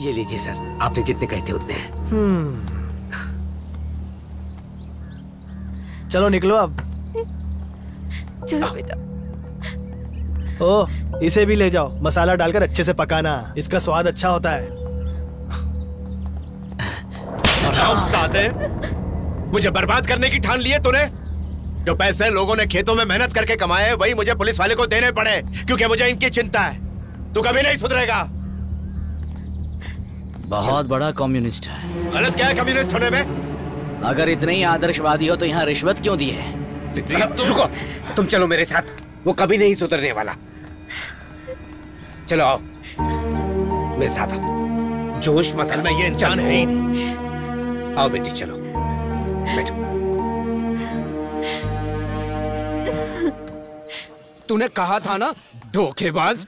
ये लीजिए सर, आपने जितने कहे थे उतने हैं। चलो निकलो अब। चलो बेटा। ओ, इसे भी ले जाओ, मसाला डालकर अच्छे से पकाना, इसका स्वाद अच्छा होता है। सादे, मुझे बर्बाद करने की ठान ली है तूने? जो पैसे लोगों ने खेतों में मेहनत करके कमाए वही मुझे पुलिस वाले को देने पड़े, क्योंकि मुझे इनकी चिंता है। तू कभी नहीं सुधरेगा। बहुत बड़ा कम्युनिस्ट है। गलत क्या है कम्युनिस्ट होने में? अगर इतने ही आदर्शवादी हो तो यहाँ रिश्वत क्यों दी है? रुको, तुम चलो मेरे साथ, वो कभी नहीं सुधरने वाला। चलो आओ, मेरे साथ आओ। जोश मत में ये इंसान है ही नहीं। आओ बेटी, चलो बैठो। तूने कहा था ना धोखेबाज।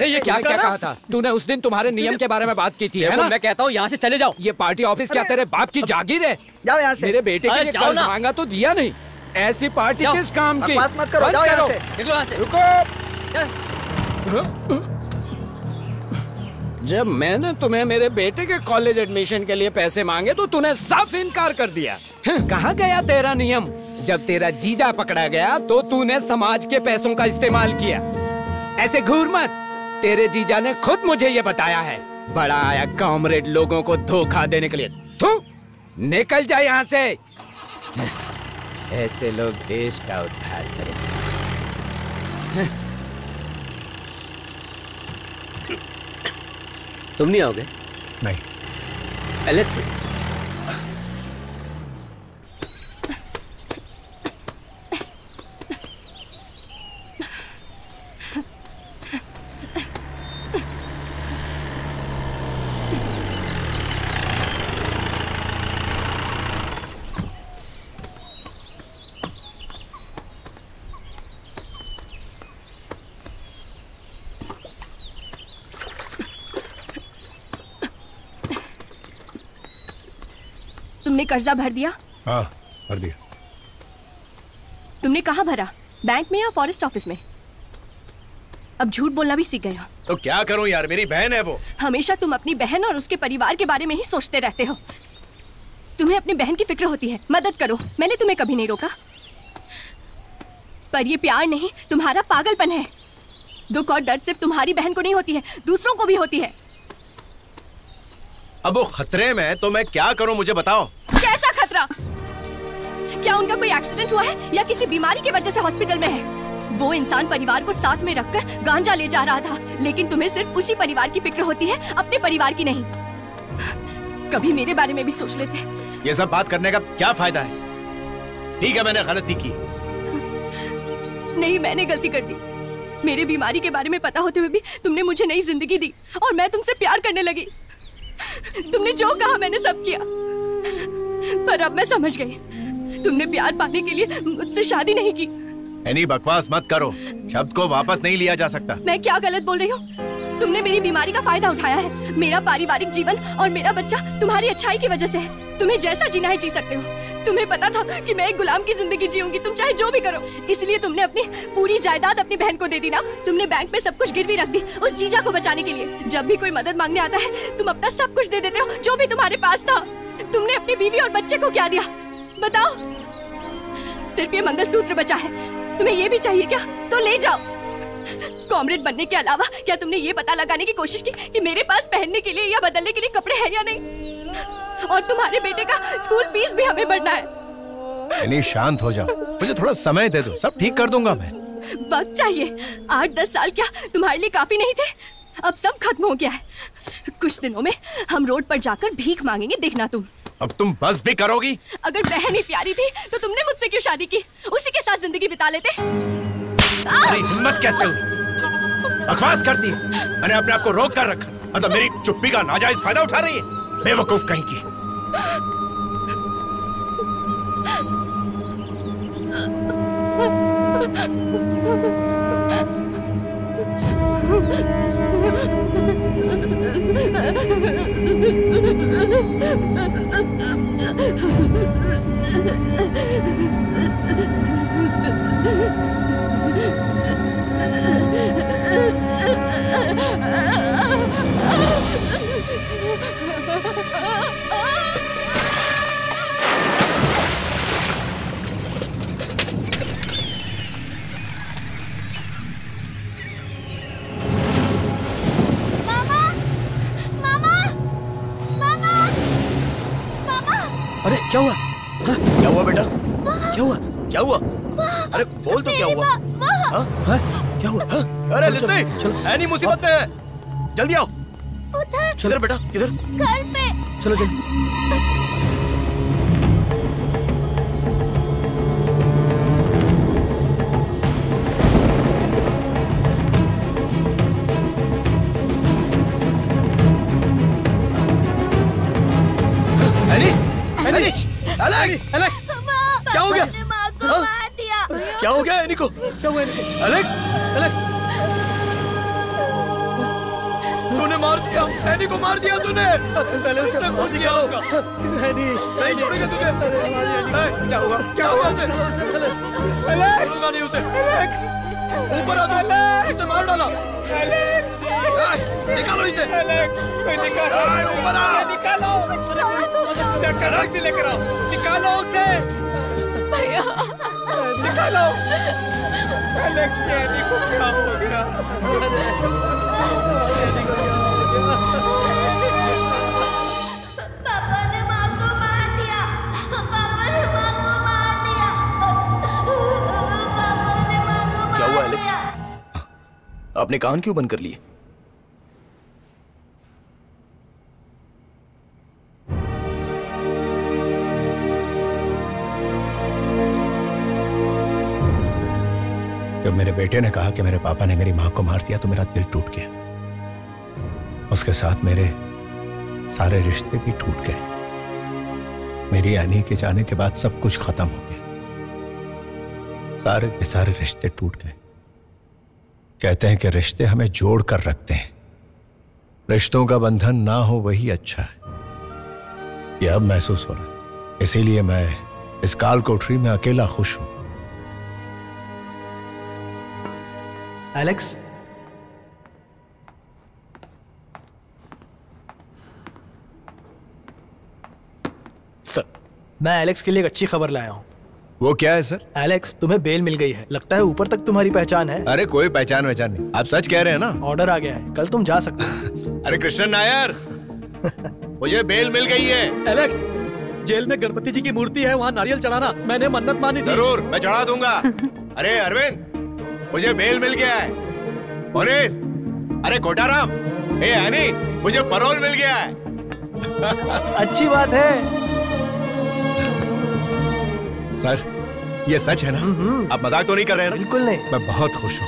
ये क्या कहा था तूने उस दिन? तुम्हारे नियम के बारे में बात की थी, है ना? मैं कहता हूँ यहाँ से चले जाओ। ये पार्टी ऑफिस क्या तेरे बाप की जागीर है? जाओ यहाँ से। मेरे बेटे के लिए कर्ज मांगा तो दिया नहीं। ऐसी पार्टी किस काम की? बकवास मत करो, जाओ यहाँ से। निकलो यहाँ से। रुको। जब मैंने तुम्हें मेरे बेटे के कॉलेज एडमिशन के लिए पैसे मांगे तो तूने साफ इनकार कर दिया। कहाँ गया तेरा नियम? जब तेरा जीजा पकड़ा गया तो तूने समाज के पैसों का इस्तेमाल किया। ऐसे घूर मत, तेरे जीजा ने खुद मुझे ये बताया है। बड़ा आया कॉमरेड लोगों को धोखा देने के लिए। थू, निकल जा यहाँ से। ऐसे लोग देश का उद्धार करेंगे। तुम नहीं आओगे? नहीं। एलेक्स, तुमने कर्जा भर दिया? हाँ, भर दिया। तुमने कहाँ भरा? बैंक में या फॉरेस्ट ऑफिस में? अब झूठ बोलना भी सीख गए हो। तो क्या करूं यार, मेरी बहन है वो। हमेशा तुम अपनी बहन और उसके परिवार के बारे में ही सोचते रहते हो। तुम्हें अपनी बहन की फिक्र होती है, मदद करो। मैंने तुम्हें कभी नहीं रोका, पर ये प्यार नहीं, तुम्हारा पागलपन है। दुख और दर्द सिर्फ तुम्हारी बहन को नहीं होती है, दूसरों को भी होती है। अब वो खतरे में है तो मैं क्या करूं, मुझे बताओ। कैसा खतरा? क्या उनका कोई एक्सीडेंट हुआ है या किसी बीमारी की वजह से हॉस्पिटल में है? वो इंसान परिवार को साथ में रखकर गांजा ले जा रहा था, लेकिन तुम्हें सिर्फ उसी परिवार की फिक्र होती है, अपने परिवार की नहीं। कभी मेरे बारे में भी सोच लेते। ये सब बात करने का क्या फायदा है? ठीक है, मैंने गलती की। नहीं, मैंने गलती कर दी। मेरे बीमारी के बारे में पता होते हुए भी तुमने मुझे नई जिंदगी दी और मैं तुमसे प्यार करने लगी। तुमने जो कहा मैंने सब किया, पर अब मैं समझ गई, तुमने प्यार पाने के लिए मुझसे शादी नहीं की। एनी बकवास मत करो, शब्द को वापस नहीं लिया जा सकता। मैं क्या गलत बोल रही हूँ? तुमने मेरी बीमारी का फायदा उठाया है। मेरा पारिवारिक जीवन और मेरा बच्चा तुम्हारी अच्छाई की वजह से है। तुम्हें जैसा जीना है जी सकते हो। तुम्हें पता था कि मैं एक गुलाम की जिंदगी जीऊंगी, तुम चाहे जो भी करो। इसलिए तुमने अपनी पूरी जायदाद अपनी बहन को दे दी ना। तुमने बैंक में सब कुछ गिरवी रख दी उस जीजा को बचाने के लिए। जब भी कोई मदद मांगने आता है तुम अपना सब कुछ दे देते हो, जो भी तुम्हारे पास था। तुमने अपनी बीवी और बच्चे को क्या दिया बताओ? सिर्फ ये मंगलसूत्र बचा है। तुम्हें ये भी चाहिए क्या? तो ले जाओ। कॉमरेड बनने के अलावा क्या तुमने ये पता लगाने की कोशिश की कि मेरे पास पहनने के लिए या बदलने के लिए कपड़े हैं या नहीं? और तुम्हारे बेटे का स्कूल फीस भी हमें भरना है। एनी शांत हो जाओ, मुझे थोड़ा समय दे दो, सब ठीक कर दूंगा मैं। वक्त चाहिए। 8-10 साल क्या तुम्हारे लिए काफी नहीं थे? अब सब खत्म हो गया है। कुछ दिनों में हम रोड पर जाकर भीख मांगेंगे, देखना तुम। अब तुम बस भी करोगी? अगर बहन ही प्यारी थी तो तुमने मुझसे क्यों शादी की? उसी के साथ जिंदगी बिता लेते। अरे हिम्मत कैसे हुई? बकवास करती है। मैंने अपने आप को रोक कर रखा, मतलब मेरी चुप्पी का नाजायज फायदा उठा रही है, बेवकूफ कहीं की। अरे क्या हुआ? हाँ? क्या हुआ बेटा? क्या हुआ? क्या हुआ? अरे बोल तो क्या हुआ? हाँ? हाँ? क्या हुआ? हाँ? अरे चलो, लिसी, चलो। एनी मुसीबत में है, जल्दी आओ। किधर बेटा, किधर? घर पे। चलो जल्दी। एलेक्स, क्या हो गया? माँ को मार दिया। क्या हो गया एनी को? क्या हुआ इनको? एलेक्स, तूने मार दिया, एनी को मार दिया तूने। उसने खून किया उसका। नहीं छोड़ेगा तुझे। क्या हुआ? क्या हुआ उसे? एलेक्स, नहीं उसे। एलेक्स, ऊपर आ तू। उसने मार डाला। एलेक्स, निकालो इसे। एलेक्स, निकालो, ऊपर आ, निकालो। जाकर रैक्सी लेकर आओ, निकालो उसे। भैया, निकालो। एलेक्स, एनी को क्या हो गया? पापा ने माँ को मार दिया। पापा ने माँ को मार दिया। पापा ने माँ को मार क्या हुआ दिया। एलेक्स? आपने कान क्यों बंद कर लिए? जब मेरे बेटे ने कहा कि मेरे पापा ने मेरी मां को मार दिया तो मेरा दिल टूट गया। उसके साथ मेरे सारे रिश्ते भी टूट गए। मेरी एनी के जाने के बाद सब कुछ खत्म हो गया। सारे के सारे रिश्ते टूट गए। कहते हैं कि रिश्ते हमें जोड़ कर रखते हैं। रिश्तों का बंधन ना हो वही अच्छा है। यह अब महसूस हो रहा है। इसीलिए मैं इस काल कोठरी में अकेला खुश हूं। एलेक्स, सर, मैं एलेक्स के लिए एक अच्छी खबर लाया हूँ। वो क्या है सर? एलेक्स, तुम्हें बेल मिल गई है। लगता है ऊपर तक तुम्हारी पहचान है। अरे कोई पहचान नहीं, आप सच कह रहे हैं ना? ऑर्डर आ गया है, कल तुम जा सकते हो। अरे कृष्ण नायर, मुझे बेल मिल गई है। एलेक्स, जेल में गणपति जी की मूर्ति है, वहाँ नारियल चढ़ाना। मैंने मन्नत मानी थी। जरूर, मैं चढ़ा दूंगा। अरे अरविंद, मुझे बेल मिल गया है। पुलिस, अरे कोटाराम, ए एनी, मुझे पैरोल मिल गया है। अच्छी बात है। सर, ये सच है ना? आप मजाक तो नहीं कर रहे हैं ना? बिल्कुल नहीं। मैं बहुत खुश हूँ।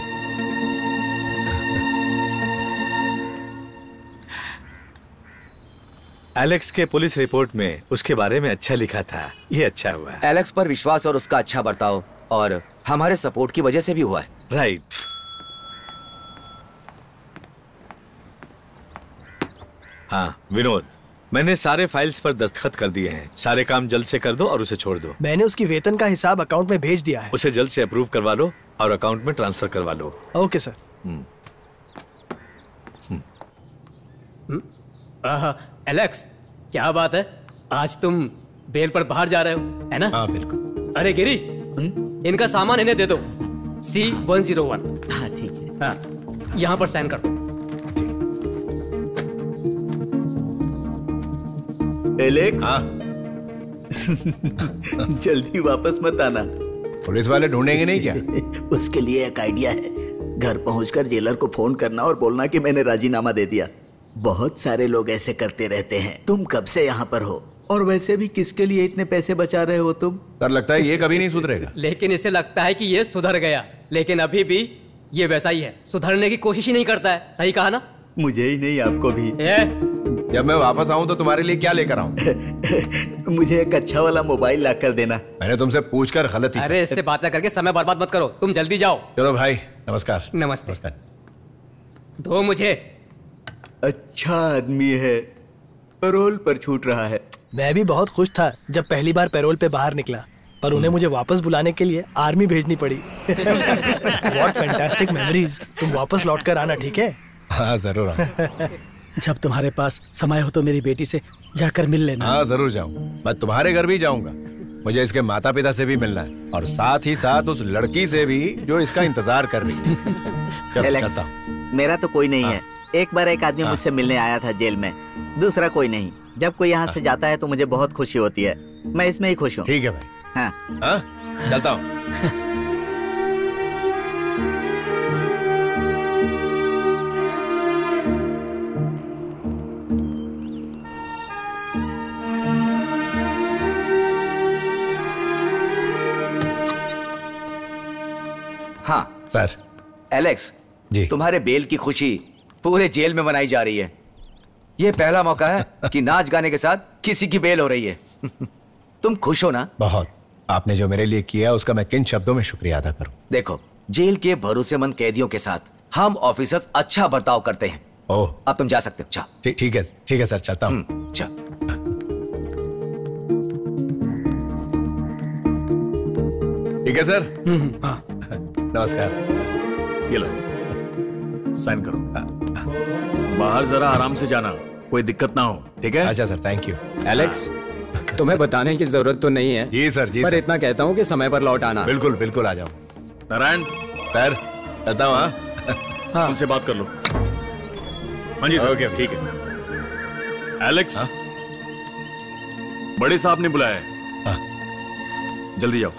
एलेक्स के पुलिस रिपोर्ट में उसके बारे में अच्छा लिखा था। ये अच्छा हुआ। एलेक्स पर विश्वास और उसका अच्छा बर्ताव और हमारे सपोर्ट की वजह से भी हुआ है। राइट। हाँ विनोद, मैंने सारे फाइल्स पर दस्तखत कर दिए हैं। सारे काम जल्द से कर दो और उसे छोड़ दो। मैंने उसकी वेतन का हिसाब अकाउंट में भेज दिया है। उसे जल्द से अप्रूव करवा लो और अकाउंट में ट्रांसफर करवा लो। Okay sir. एलेक्स, क्या बात है, आज तुम बेल पर बाहर जा रहे हो, है ना? हाँ बिल्कुल। अरे गिरी, इनका सामान इन्हें दे दो। C101। हाँ ठीक है। हाँ, यहाँ पर साइन कर दो। एलेक्स, हाँ? जल्दी वापस मत आना। पुलिस वाले ढूंढेंगे नहीं क्या? उसके लिए एक आइडिया है। घर पहुंचकर जेलर को फोन करना और बोलना कि मैंने राजीनामा दे दिया। बहुत सारे लोग ऐसे करते रहते हैं। तुम कब से यहाँ पर हो? और वैसे भी किसके लिए इतने पैसे बचा रहे हो तुम? सर, लगता है ये कभी नहीं सुधरेगा। लेकिन इसे लगता है कि ये सुधर गया, लेकिन अभी भी ये वैसा ही है। सुधरने की कोशिश ही नहीं करता है। सही कहा ना? मुझे ही नहीं, आपको भी। जब मैं वापस आऊं तो तुम्हारे लिए क्या लेकर आऊं? मुझे एक अच्छा वाला मोबाइल ला कर देना। मैंने तुमसे पूछकर गलती। अरे इससे बातें करके समय बर्बाद मत करो, तुम जल्दी जाओ। चलो भाई, नमस्कार। नमस्ते। नमस्कार। दो मुझे। अच्छा आदमी है, पैरोल पर छूट रहा है। मैं भी बहुत खुश था जब पहली बार पैरोल पे बाहर निकला, पर उन्हें मुझे वापस बुलाने के लिए आर्मी भेजनी पड़ी। What fantastic memories। तुम वापस लौट कर आना, ठीक है? हाँ जरूर। जब तुम्हारे पास समय हो तो मेरी बेटी से जाकर मिल लेना। हाँ जरूर जाऊँ। मैं तुम्हारे घर भी जाऊंगा। मुझे इसके माता पिता से भी मिलना है और साथ ही साथ उस लड़की से भी जो इसका इंतजार कर रही है। एलेक्स, मेरा तो कोई नहीं है। एक बार एक आदमी मुझसे मिलने आया था जेल में, दूसरा कोई नहीं। जब कोई यहाँ से जाता है तो मुझे बहुत खुशी होती है। मैं इसमें ही खुश हूँ। ठीक है भाई। हाँ हाँ, चलता हूँ। हाँ सर। एलेक्स जी। तुम्हारे बेल की खुशी पूरे जेल में मनाई जा रही है। ये पहला मौका है कि नाच गाने के साथ किसी की बेल हो रही है। तुम खुश हो ना? बहुत। आपने जो मेरे लिए किया उसका मैं किन शब्दों में शुक्रिया अदा करूं। देखो, जेल के भरोसेमंद कैदियों के साथ हम ऑफिसर्स अच्छा बर्ताव करते हैं। ओह, अब तुम जा सकते हो। अच्छा, ठीक है सर, चलता हूँ। अच्छा। ठीक है सर। हाँ। नमस्कार। ये लो, साइन करो। बाहर जरा आराम से जाना, कोई दिक्कत ना हो। ठीक है? अच्छा सर, थैंक यू। एलेक्स, तुम्हें बताने की जरूरत तो नहीं है। जी सर, जी पर सर। इतना कहता हूँ कि समय पर लौट आना। बिल्कुल बिल्कुल आ जाओ। नारायण सर, चलता हूँ। हाँ, उनसे बात कर लो। हाँ जी सर। ओके, ठीक है। एलेक्स, बड़े साहब ने बुलाया है। जल्दी जाओ।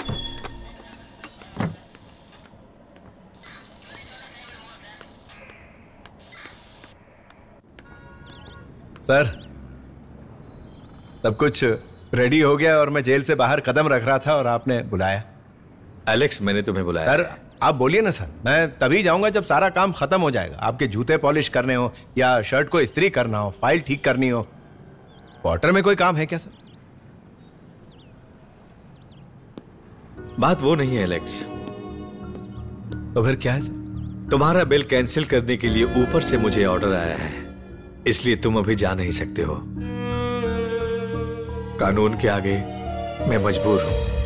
सर, सब कुछ रेडी हो गया और मैं जेल से बाहर कदम रख रहा था और आपने बुलाया। एलेक्स, मैंने तुम्हें बुलाया। सर, आप बोलिए ना सर, मैं तभी जाऊंगा जब सारा काम खत्म हो जाएगा। आपके जूते पॉलिश करने हो या शर्ट को इस्त्री करना हो, फाइल ठीक करनी हो। क्वार्टर में कोई काम है क्या सर? बात वो नहीं है एलेक्स। तो फिर क्या है सर? तुम्हारा बिल कैंसिल करने के लिए ऊपर से मुझे ऑर्डर आया है, इसलिए तुम अभी जा नहीं सकते हो। कानून के आगे मैं मजबूर हूं।